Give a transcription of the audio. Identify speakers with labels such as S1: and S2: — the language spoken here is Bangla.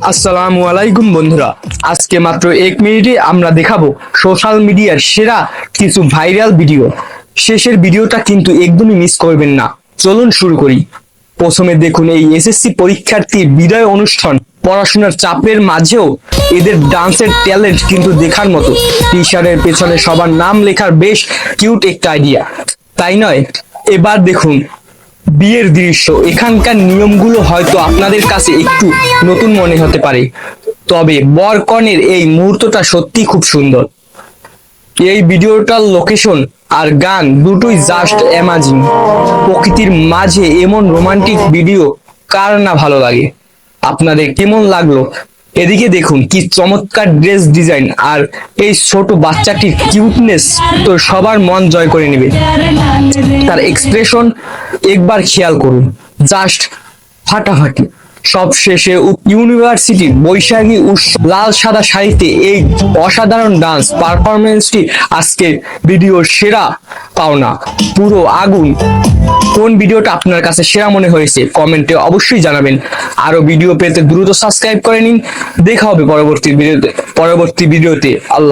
S1: আসসালামু আলাইকুম বন্ধুরা, আজকে মাত্র 1 মিনিটে আমরা দেখাবো সোশ্যাল মিডিয়ার সেরা কিছু ভাইরাল ভিডিও। শেষের ভিডিওটা কিন্তু একদমই মিস করবেন না। চলুন শুরু করি। প্রথমে দেখুন এই এসএসসি পরীক্ষার্থীর বিদায় অনুষ্ঠান। পড়াশোনার চাপের মাঝেও এদের ডান্সের ট্যালেন্ট কিন্তু দেখার মতো। টি শার্টের পেছনে সবার নাম লেখার বেশ কিউট একটা আইডিয়া, তাই নয়? এবার দেখুন বিয়ের দৃশ্য। এখানকার নিয়মগুলো হয়তো আপনাদের কাছে একটু নতুন মনে হতে পারে, তবে বর কনের এই মুহূর্তটা সত্যি খুব সুন্দর। এই ভিডিওটার লোকেশন আর গান দুটোই জাস্ট অ্যামাজিং। প্রকৃতির মাঝে এমন রোমান্টিক ভিডিও কার না ভালো লাগে? আপনাদের কেমন লাগলো? এদিকে দেখুন কি চমৎকার ড্রেস ডিজাইন, আর এই ছোট বাচ্চাটির কিউটনেস তো সবার মন জয় করে নেবে। তার এক্সপ্রেশন একবার খেয়াল করুন, জাস্ট ফাটাফাটি। সব শেষে ইউনিভার্সিটির বৈশাখী উৎসব, লাল সাদা শাড়িতে এই অসাধারণ ডান্স পারফরমেন্সটি আজকের ভিডিওর সেরা পাওনা। পুরো আগুন। কোন ভিডিওটা আপনার কাছে সেরা মনে হয়েছে কমেন্টে অবশ্যই জানাবেন। আরো ভিডিও পেতে দ্রুত সাবস্ক্রাইব করে নিন। দেখা হবে পরবর্তী ভিডিওতে। আল্লাহ।